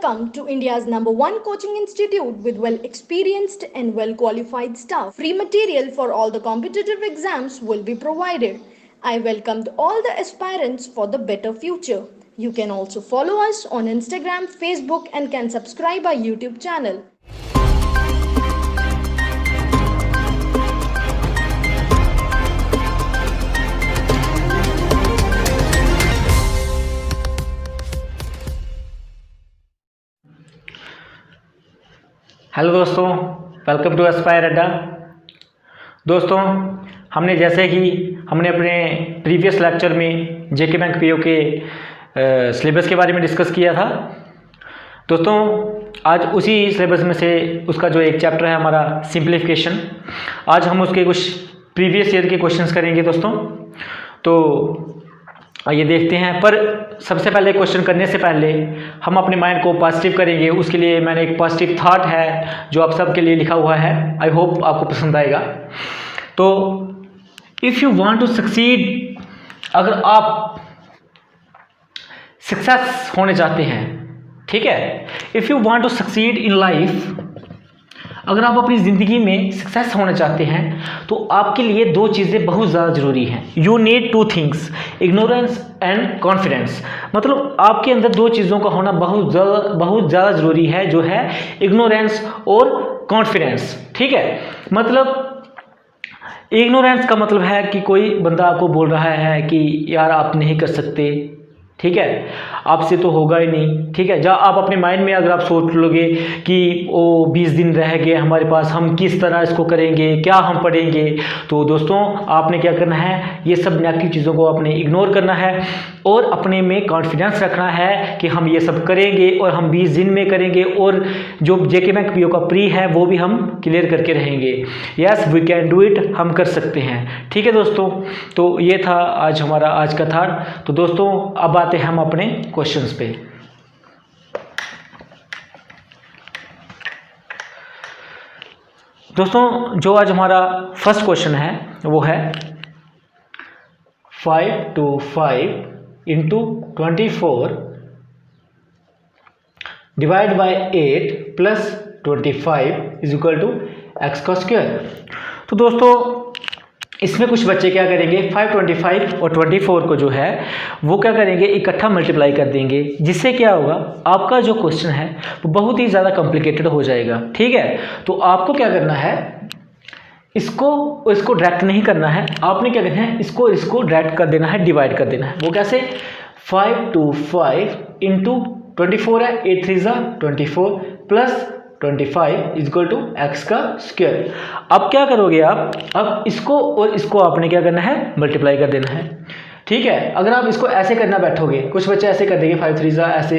Welcome to India's #1 coaching institute with well-experienced and well-qualified staff. Free material for all the competitive exams will be provided. I welcomed all the aspirants for the better future. You can also follow us on Instagram, Facebook, and can subscribe our YouTube channel. Hello दोस्तों, welcome to Aspire अड्डा। दोस्तों, हमने जैसे कि हमने अपने previous lecture में जेके bank PO के सिलेबस के बारे में डिस्कस किया था। दोस्तों, आज उसी सिलेबस में से उसका जो एक चैप्टर है हमारा सिंप्लीफिकेशन, आज हम उसके कुछ प्रीवियस ईयर के क्वेश्चंस करेंगे दोस्तों। तो आइए देखते हैं। पर सबसे पहले क्वेश्चन करने से पहले हम अपने माइंड को पॉजिटिव करेंगे। उसके लिए मैंने एक पॉजिटिव थॉट है जो आप सबके लिए लिखा हुआ है। आई होप आपको पसंद आएगा। तो if you want to succeed, अगर आप सक्सेस होने चाहते हैं, ठीक है, if you want to succeed in life, अगर आप अपनी ज़िंदगी में सक्सेस होना चाहते हैं तो आपके लिए दो चीज़ें बहुत ज़्यादा ज़रूरी हैं। You need two things, ignorance and confidence. मतलब आपके अंदर दो चीज़ों का होना बहुत ज़्यादा ज़रूरी है, जो है इग्नोरेंस और कॉन्फिडेंस। ठीक है, मतलब इग्नोरेंस का मतलब है कि कोई बंदा आपको बोल रहा है कि यार आप नहीं कर सकते, ठीक है, आपसे तो होगा ही नहीं। ठीक है, जहाँ आप अपने माइंड में अगर आप सोच लोगे कि वो 20 दिन रह गए हमारे पास, हम किस तरह इसको करेंगे, क्या हम पढ़ेंगे, तो दोस्तों आपने क्या करना है, ये सब नेगेटिव चीज़ों को आपने इग्नोर करना है और अपने में कॉन्फिडेंस रखना है कि हम ये सब करेंगे और हम 20 दिन में करेंगे और जो जेके बैंक पीओ का प्री है वो भी हम क्लियर करके रहेंगे। Yes, we can do it, हम कर सकते हैं। ठीक है दोस्तों, तो ये था आज हमारा आज का था। तो दोस्तों अब आते हैं हम अपने क्वेश्चंस पे। दोस्तों, जो आज हमारा फर्स्ट क्वेश्चन है वो है 5 to 5 into 24 divide by 8 plus 25 is equal to x का स्क्वायर। तो दोस्तों इसमें कुछ बच्चे क्या करेंगे, 5, 25 और 24 को जो है वो क्या करेंगे, इकट्ठा मल्टीप्लाई कर देंगे, जिससे क्या होगा, आपका जो क्वेश्चन है वो बहुत ही ज़्यादा कॉम्प्लिकेटेड हो जाएगा। ठीक है, तो आपको क्या करना है, इसको डायरेक्ट नहीं करना है, आपने क्या करना है, इसको डायरेक्ट कर देना है, डिवाइड कर देना है। वो कैसे, 5 to 5 इंटू 24 है, 8 3 24 plus 25 is equal to x का स्क्वायर। अब क्या करोगे आप, अब इसको और इसको आपने क्या करना है, मल्टीप्लाई कर देना है। ठीक है, अगर आप इसको ऐसे करना बैठोगे, कुछ बच्चे ऐसे कर देंगे 5 3 ऐसे,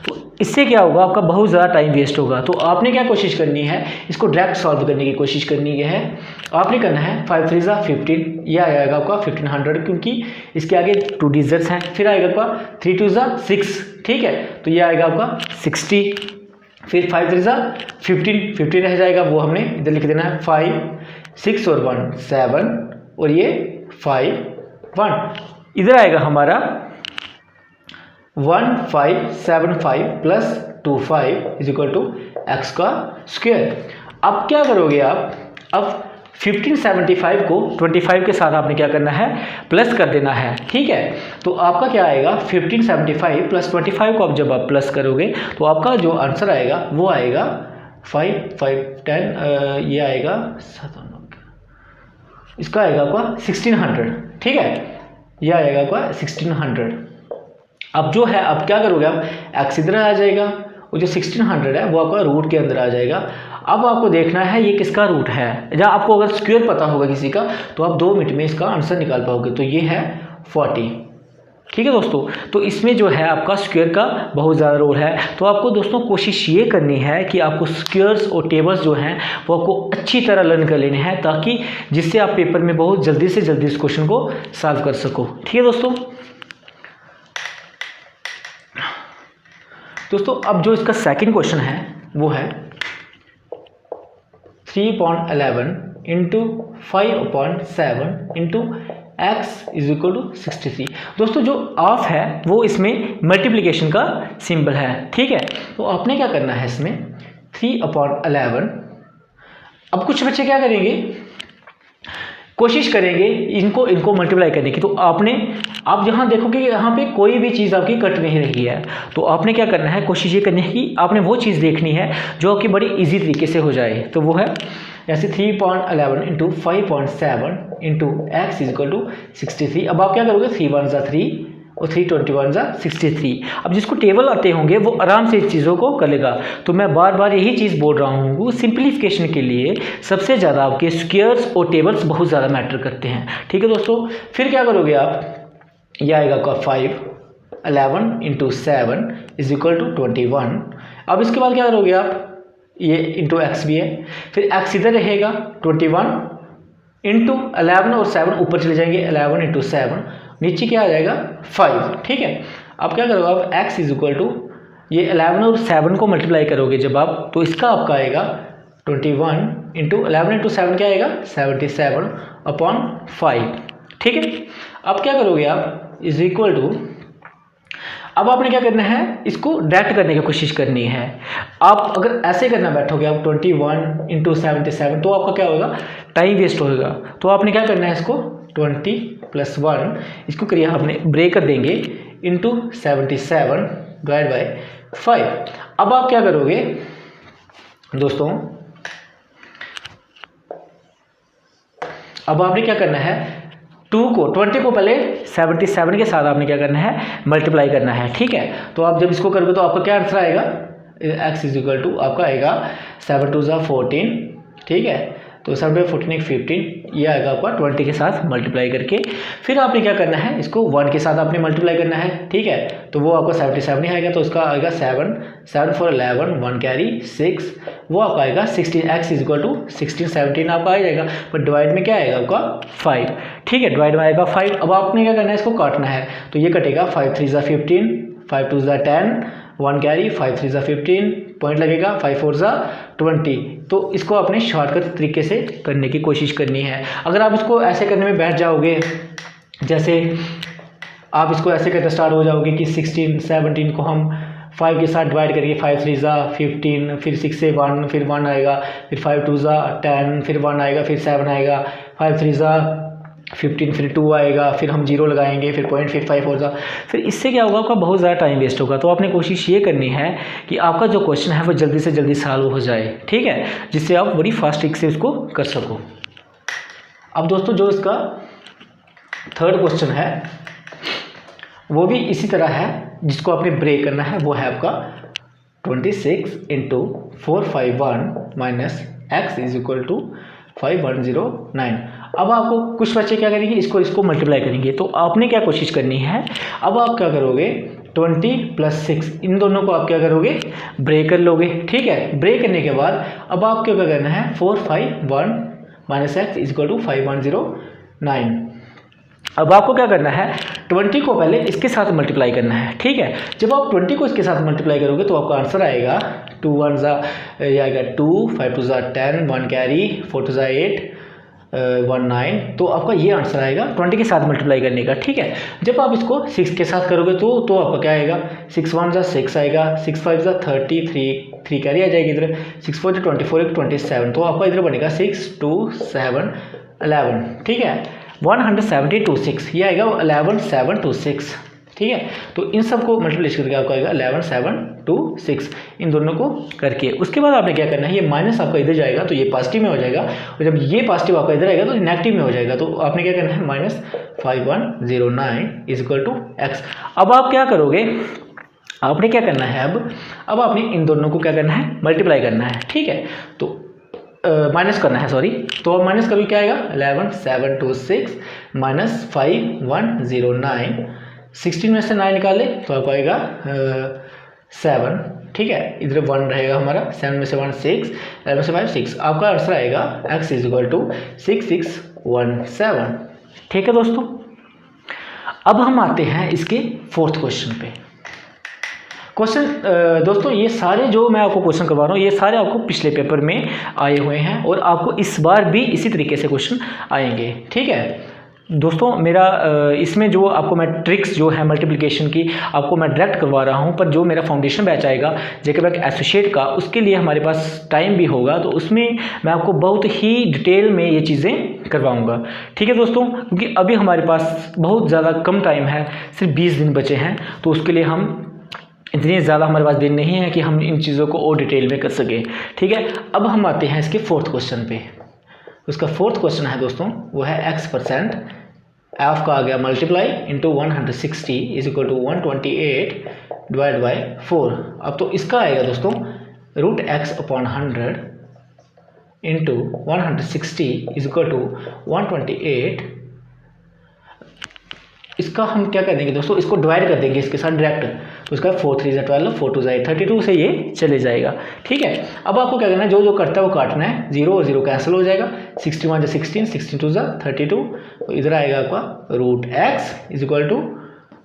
तो इससे क्या होगा, आपका बहुत ज़्यादा टाइम वेस्ट होगा। तो आपने क्या कोशिश करनी है, इसको डायरेक्ट सॉल्व करने की कोशिश करनी है। आपने करना है 5 3 15, यह आएगा आपका 1500, क्योंकि इसके आगे 2 डिजिट्स हैं। फिर आएगा आपका 3 2 6, ठीक है, तो यह आएगा आपका 60। फिर 5 3 15 रह जाएगा, वो हमने इधर लिख देना है 5 6 और 1 7 और ये 5 1, इधर आएगा हमारा 1575 plus 25 is equal to x का स्क्वायर। अब क्या करोगे आप, अब 1575 को 25 के साथ आपने क्या करना है, प्लस कर देना है। ठीक है, तो आपका क्या आएगा, 1575 प्लस 25 को अब जब आप प्लस करोगे तो आपका जो आंसर आएगा वो आएगा 5 5 10, ये आएगा 7, इसका आएगा आपका 1600। ठीक है, यह आएगा आपका 1600। अब जो है, अब क्या करोगे आप, एक्स इधर आ जाएगा, वो जो 1600 है वो आपका रूट के अंदर आ जाएगा। अब आपको देखना है ये किसका रूट है। जहाँ आपको अगर स्क्वायर पता होगा किसी का तो आप 2 मिनट में इसका आंसर निकाल पाओगे। तो ये है 40। ठीक है दोस्तों, तो इसमें जो है आपका स्क्वायर का बहुत ज़्यादा रोल है। तो आपको दोस्तों कोशिश ये करनी है कि आपको स्क्वायर्स और टेबल्स जो हैं वो आपको अच्छी तरह लर्न कर लेने हैं, ताकि जिससे आप पेपर में बहुत जल्दी से जल्दी इस क्वेश्चन को सॉल्व कर सको। ठीक है दोस्तों, अब जो इसका सेकंड क्वेश्चन है वो है 3/11 into 5/7 into x is equal to 63। दोस्तों जो ऑफ है वो इसमें मल्टीप्लिकेशन का सिंबल है, ठीक है। तो आपने क्या करना है इसमें 3/11। अब कुछ बच्चे क्या करेंगे, कोशिश करेंगे इनको मल्टीप्लाई करने की। तो आप यहाँ देखोगे यहाँ पे कोई भी चीज़ आपकी कट नहीं रही है। तो आपने क्या करना है, कोशिश ये करनी है कि आपने वो चीज़ देखनी है जो आपकी बड़ी इजी तरीके से हो जाए। तो वो है जैसे 3.11 into 5.7 into x is equal to 63। अब आप क्या करोगे, 3 1 ज़ा 3 और 3 21 ज़ा 63। अब जिसको टेबल आते होंगे वो आराम से इस चीज़ों को कर लेगा। तो मैं बार बार यही चीज़ बोल रहा हूँ, सिंप्लीफिकेशन के लिए सबसे ज़्यादा आपके स्क्वायर्स और टेबल्स बहुत ज़्यादा मैटर करते हैं, ठीक है दोस्तों। फिर क्या करोगे आप, यह आएगा आपका 511 इंटू 7 इज इक्वल टू 21। अब इसके बाद क्या करोगे आप, ये इंटू एक्स भी है, फिर एक्स इधर रहेगा 21 इंटू 11 और 7 ऊपर चले जाएंगे, 11 इंटू 7 नीचे क्या आ जाएगा 5, ठीक है। अब क्या करोगे आप, x इज इक्वल टू ये 11 और 7 को मल्टीप्लाई करोगे जब आप, तो इसका आपका आएगा 21 इंटू 11 इंटू 7 क्या आएगा 77/5, ठीक है। अब क्या करोगे आप, इज इक्वल टू, अब आपने क्या करना है, इसको डायरेक्ट करने की कोशिश करनी है। आप अगर ऐसे करना बैठोगे आप 21 इंटू 77 तो आपका क्या होगा, टाइम वेस्ट होगा। तो आपने क्या करना है, इसको 20 + 1 इसको करिए आपने ब्रेक कर देंगे इंटू 77 डिवाइड बाई 5। अब आप क्या करोगे दोस्तों, अब आपने क्या करना है 20 को पहले 77 के साथ आपने क्या करना है, मल्टीप्लाई करना है, ठीक है। तो आप जब इसको करोगे तो आपका क्या आंसर आएगा, x इज इक्वल टू आपका आएगा 7 2 ज़ा 14, ठीक है। तो 7 × 14 = 15, ये आएगा आपका 20 के साथ मल्टीप्लाई करके। फिर आपने क्या करना है, इसको 1 के साथ आपने मल्टीप्लाई करना है, ठीक है। तो वो आपका 77 ही आएगा, तो उसका आएगा 7 7 4 11 1 कैरी 6, वो आपका आएगा 16। x इज इक्वल टू 16 17 आपका आ जाएगा, पर डिवाइड में क्या आएगा आपका 5, ठीक है। डिवाइड में आएगा 5। अब आपने क्या करना है, इसको काटना है। तो ये कटेगा 5 3 ज़ा 15 5 2 ज़ा 10 1 कैरी 5 3 ज़ा 15 पॉइंट लगेगा 5 4 ज़ा 20। तो इसको आपने शॉर्टकट तरीके से करने की कोशिश करनी है। अगर आप इसको ऐसे करने में बैठ जाओगे, जैसे आप इसको ऐसे करते स्टार्ट हो जाओगे कि 16 17 को हम 5 के साथ डिवाइड करेंगे, 5 3 ज़ा 15, फिर 6 से 1, फिर 1 आएगा, फिर 5 2 ज़ा 10, फिर 1 आएगा, फिर 7 आएगा, 5 3 ज़ा 15, फिर 2 आएगा, फिर हम 0 लगाएंगे, फिर पॉइंट, फिर 5 4 फिर इससे क्या होगा, आपका बहुत ज़्यादा टाइम वेस्ट होगा। तो आपने कोशिश ये करनी है कि आपका जो क्वेश्चन है वो जल्दी से जल्दी सॉल्व हो जाए, ठीक है, जिससे आप बड़ी फास्ट ट्रिक से उसको कर सको। अब दोस्तों जो इसका थर्ड क्वेश्चन है वो भी इसी तरह है, जिसको आपने ब्रेक करना है। वो है आपका 26 into 451 minus x is equal to 5109। अब आपको कुछ बच्चे क्या करेंगे, इसको मल्टीप्लाई करेंगे। तो आपने क्या कोशिश करनी है, अब आप क्या करोगे 20 + 6 इन दोनों को आप क्या करोगे, ब्रेक कर लोगे, ठीक है। ब्रेक करने के बाद अब आपको क्या करना है, 451 minus x is equal to 5109। अब आपको क्या करना है, 20 को पहले इसके साथ मल्टीप्लाई करना है, ठीक है। जब आप 20 को इसके साथ मल्टीप्लाई करोगे तो आपका आंसर आएगा 2 1 ज़ा ये आएगा 2 5 2 ज़ा 10 1 कैरी 4 2 ज़ा 8 1 9। तो आपका ये आंसर आएगा 20 के साथ मल्टीप्लाई करने का, ठीक है। जब आप इसको 6 के साथ करोगे तो आपका क्या आएगा, 6 1 ज़ा 6 आएगा, 6 5 ज़ा 30 3 कैरी आ जाएगी इधर, 6 4 24 27। तो आपका इधर बनेगा 6 2 7 11, ठीक है। 172 ये आएगा 11726, ठीक है। तो इन सबको मल्टीप्लिकेशन करके आपका आएगा 11726 इन दोनों को करके। उसके बाद आपने क्या करना है, ये माइनस आपका इधर जाएगा तो ये पॉजिटिव में हो जाएगा, और जब ये पॉजिटिव आपका इधर आएगा तो नेगेटिव में हो जाएगा। तो आपने क्या करना है, -5109 इज इक्वल टू एक्स। अब आप क्या करोगे, आपने क्या करना है, अब आपने इन दोनों को क्या करना है, मल्टीप्लाई करना है, ठीक है। तो माइनस करना है, सॉरी। तो अब माइनस कभी क्या आएगा, 11726 माइनस 5109, 16 में से 9 निकाले तो आपको आएगा 7, ठीक है। इधर 1 रहेगा हमारा, 7 में से 1 6, 11 में से 5 6। आपका आंसर आएगा x इज इक्वल टू 6617, ठीक है दोस्तों। अब हम आते हैं इसके फोर्थ क्वेश्चन पे। क्वेश्चन दोस्तों ये सारे जो मैं आपको क्वेश्चन करवा रहा हूँ ये सारे आपको पिछले पेपर में आए हुए हैं, और आपको इस बार भी इसी तरीके से क्वेश्चन आएंगे, ठीक है। दोस्तों मेरा इसमें जो आपको मैं ट्रिक्स जो है मल्टीप्लिकेशन की आपको मैं डायरेक्ट करवा रहा हूं, पर जो मेरा फाउंडेशन बैच आएगा जेके बैंक एसोसिएट का, उसके लिए हमारे पास टाइम भी होगा, तो उसमें मैं आपको बहुत ही डिटेल में ये चीज़ें करवाऊंगा। ठीक है दोस्तों, क्योंकि अभी हमारे पास बहुत ज़्यादा कम टाइम है, सिर्फ 20 दिन बचे हैं, तो उसके लिए हम इतनी ज़्यादा हमारे पास दिन नहीं है कि हम इन चीज़ों को और डिटेल में कर सकें। ठीक है, अब हम आते हैं इसके फोर्थ क्वेश्चन पे। उसका फोर्थ क्वेश्चन है दोस्तों, वो है x% एफ का आ गया multiply into 160 is equal to 128 divide by 4। अब तो इसका आएगा दोस्तों root x upon 100 into 160 is equal to 128। इसका हम क्या कर देंगे दोस्तों, इसको डिवाइड कर देंगे इसके साथ डायरेक्ट, तो इसका 4 3 ज़ा 12, 4 2 ज़ा 32 से ये चले जाएगा। ठीक है, अब आपको क्या करना है, जो जो करता है वो काटना है, 0 और 0 कैंसिल हो जाएगा, 61 ज़ा 16, 62 ज़ा 32, तो इधर आएगा आपका root x is equal to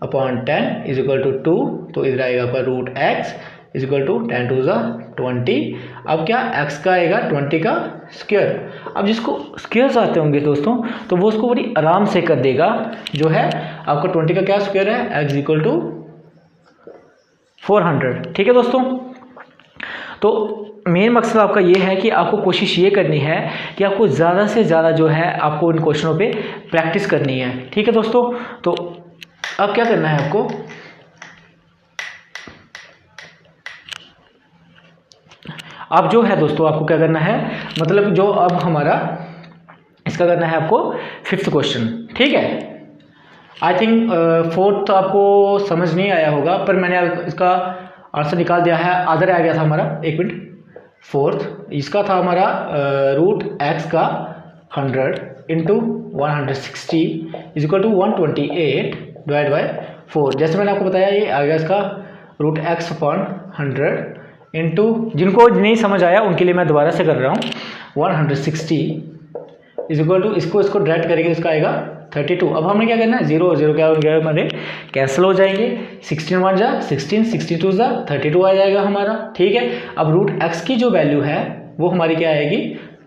upon 10 is equal to 2, तो इधर आएगा आपका root x is equal to 10 2 ज़ा 20। अब क्या x का आएगा 20 का स्क्वायर। अब जिसको स्क्वायर्स आते होंगे दोस्तों, तो वो उसको बड़ी आराम से कर देगा, जो है आपका 20 का क्या स्क्वायर है, x इक्वल टू 400। ठीक है दोस्तों, तो मेन मकसद आपका ये है कि आपको कोशिश ये करनी है कि आपको ज़्यादा से ज़्यादा जो है आपको इन क्वेश्चनों पे प्रैक्टिस करनी है। ठीक है दोस्तों, तो अब क्या करना है आपको, अब जो है दोस्तों आपको क्या करना है, मतलब जो अब हमारा इसका करना है आपको फिफ्थ क्वेश्चन। ठीक है, आई थिंक फोर्थ आपको समझ नहीं आया होगा, पर मैंने इसका आंसर निकाल दिया है। अदर आ गया था हमारा, एक मिनट, फोर्थ इसका था हमारा रूट एक्स का 100 into 160 is equal to 128 divide by 4। जैसे मैंने आपको बताया ये आ गया इसका रूट एक्स अपॉन 100 इंटू, जिनको नहीं समझ आया उनके लिए मैं दोबारा से कर रहा हूँ, 160 इज इक्वल टू इसको डायरेक्ट करेंगे, इसका आएगा 32। अब हमने क्या करना है, 0 और 0 क्या हो गया हमारे कैंसिल हो जाएंगे, 16 1 जा 16, 62 जा 32 आ जाएगा हमारा। ठीक है, अब रूट एक्स की जो वैल्यू है वो हमारी क्या आएगी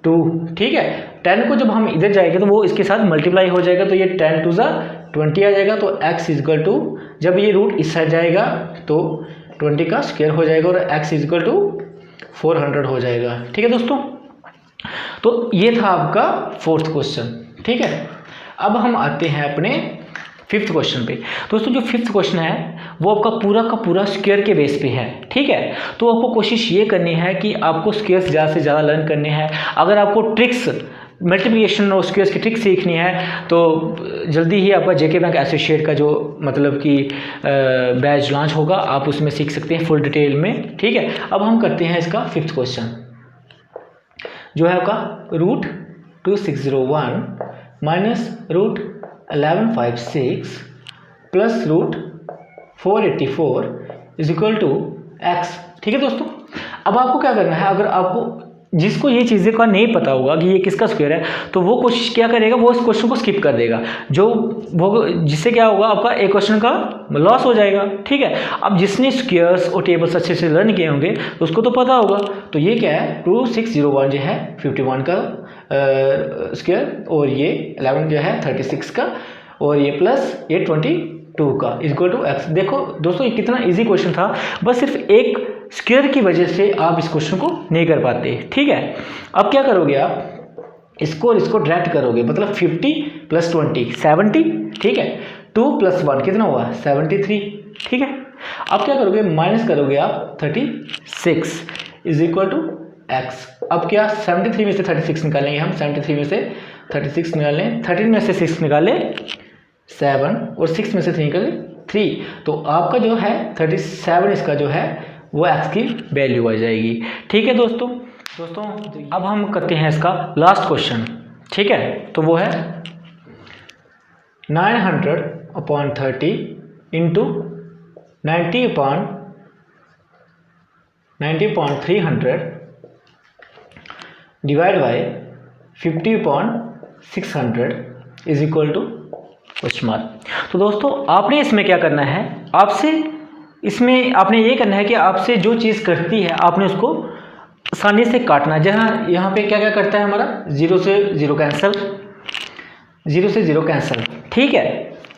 2। ठीक है, 10 को जब हम इधर जाएंगे तो वो इसके साथ मल्टीप्लाई हो जाएगा, तो ये 10 2 जा 20 आ जाएगा, तो x इज इक्वल टू, जब ये रूट इस साइड जाएगा तो 20 का स्क्वायर हो जाएगा और x इज इक्वल टू 400 हो जाएगा। ठीक है दोस्तों, तो ये था आपका फोर्थ क्वेश्चन। ठीक है, अब हम आते हैं अपने फिफ्थ क्वेश्चन पे। दोस्तों जो फिफ्थ क्वेश्चन है वो आपका पूरा का पूरा स्क्वायर के बेस पे है। ठीक है, तो आपको कोशिश ये करनी है कि आपको स्क्वायर्स ज़्यादा से ज़्यादा लर्न करने हैं। अगर आपको ट्रिक्स मल्टीप्लिकेशन और स्क्वायर्स की ट्रिक्स सीखनी है तो जल्दी ही आपका जेके बैंक एसोसिएट का जो मतलब कि बैच लॉन्च होगा, आप उसमें सीख सकते हैं फुल डिटेल में। ठीक है, अब हम करते हैं इसका फिफ्थ क्वेश्चन, जो है आपका root 2601 minus root 1156 plus root 484 is equal to x. ठीक है दोस्तों, अब आपको क्या करना है, अगर आपको जिसको ये चीज़ें का नहीं पता होगा कि ये किसका स्क्वायर है, तो वो कोशिश क्या करेगा, वो इस क्वेश्चन को स्किप कर देगा, जो वो जिससे क्या होगा आपका एक क्वेश्चन का लॉस हो जाएगा। ठीक है, अब जिसने स्क्वायर्स और टेबल्स अच्छे से लर्न किए होंगे तो उसको तो पता होगा। तो ये क्या है, 2601 जो है 51 का स्क्वायर, और ये 11 जो है 36 का, और ये प्लस ये 22 का इक्वल टू एक्स। देखो दोस्तों ये कितना इजी क्वेश्चन था, बस सिर्फ एक स्क्वायर की वजह से आप इस क्वेश्चन को नहीं कर पाते। ठीक है, अब क्या करोगे आप, इसको और इसको डायरेक्ट करोगे, मतलब 50 प्लस 20 70। ठीक है, 2 प्लस 1 कितना हुआ 73। ठीक है, अब क्या करोगे, माइनस करोगे आप 36 इज इक्वल टू एक्स। अब क्या 73 में से 36 निकालेंगे हम, 73 में से 36 निकालें, 13 में से 6 निकाले 7 और 6 में से 3 निकाले 3, तो आपका जो है 37 इसका जो है वो x की वैल्यू आ जाएगी। ठीक है दोस्तों, अब हम करते हैं इसका लास्ट क्वेश्चन। ठीक है, तो वो है 900 upon 30 into 90 upon 300 divide by 50 upon 600 is equal to question mark. तो दोस्तों आपने इसमें क्या करना है, इसमें आपने ये करना है कि आपसे जो चीज़ करती है आपने उसको आसानी से काटना है। जहाँ यहाँ पे क्या क्या करता है हमारा, 0 से 0 कैंसिल, 0 से 0 कैंसिल, ठीक है।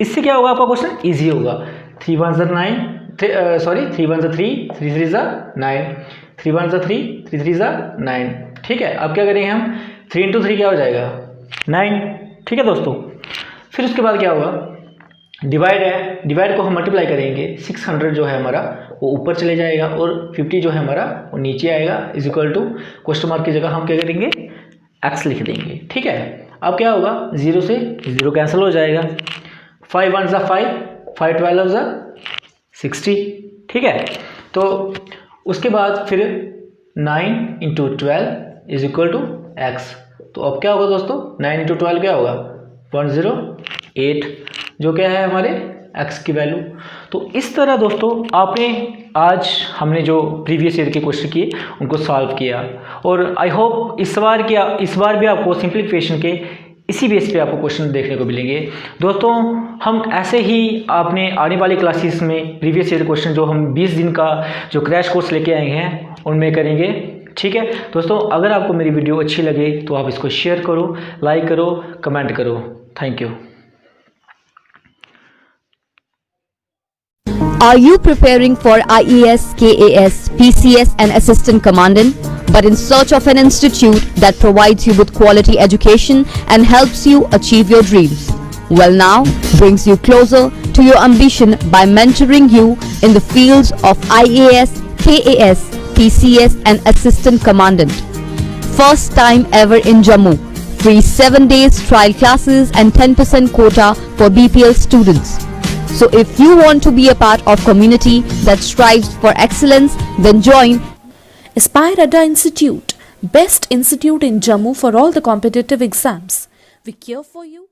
इससे क्या होगा, आपका क्वेश्चन इजी होगा। 3 1 9 3 1 3 3 3 9, 3 1 3 3 3 9, ठीक है। अब क्या करेंगे हम, 3 इंटू 3 क्या हो जाएगा 9, ठीक है दोस्तों। फिर उसके बाद क्या होगा, डिवाइड है, डिवाइड को हम मल्टीप्लाई करेंगे, 600 जो है हमारा वो ऊपर चले जाएगा और 50 जो है हमारा वो नीचे आएगा, is equal to question mark की जगह हम क्या करेंगे x लिख देंगे, ठीक है। अब क्या होगा, 0 से 0 कैंसिल हो जाएगा, 5 1 5, 5 12 60, ठीक है। तो उसके बाद फिर 9 into 12 is equal to x. तो अब क्या होगा दोस्तों, 9 इंटू 12 क्या होगा 108, जो क्या है हमारे x की वैल्यू। तो इस तरह दोस्तों आपने आज हमने जो प्रीवियस ईयर के क्वेश्चन किए उनको सॉल्व किया, और आई होप इस बार भी आपको सिंप्लीफिकेशन के इसी बेस पे आपको क्वेश्चन देखने को मिलेंगे दोस्तों। हम ऐसे ही आपने आने वाली क्लासेस में प्रीवियस ईयर क्वेश्चन जो हम 20 दिन का जो क्रैश कोर्स लेके आए हैं उनमें करेंगे, ठीक है दोस्तों। अगर आपको मेरी वीडियो अच्छी लगे तो आप इसको शेयर करो, लाइक करो, कमेंट करो। Thank you. Are you preparing for IAS, KAS, PCS and Assistant Commandant, but in search of an institute that provides you with quality education and helps you achieve your dreams? Well, now brings you closer to your ambition by mentoring you in the fields of IAS, KAS, PCS and Assistant Commandant. First time ever in Jammu. Free 7 days trial classes and 10% quota for BPL students. So if you want to be a part of community that strives for excellence, then join Aspire Adda Institute, best institute in Jammu for all the competitive exams. We care for you.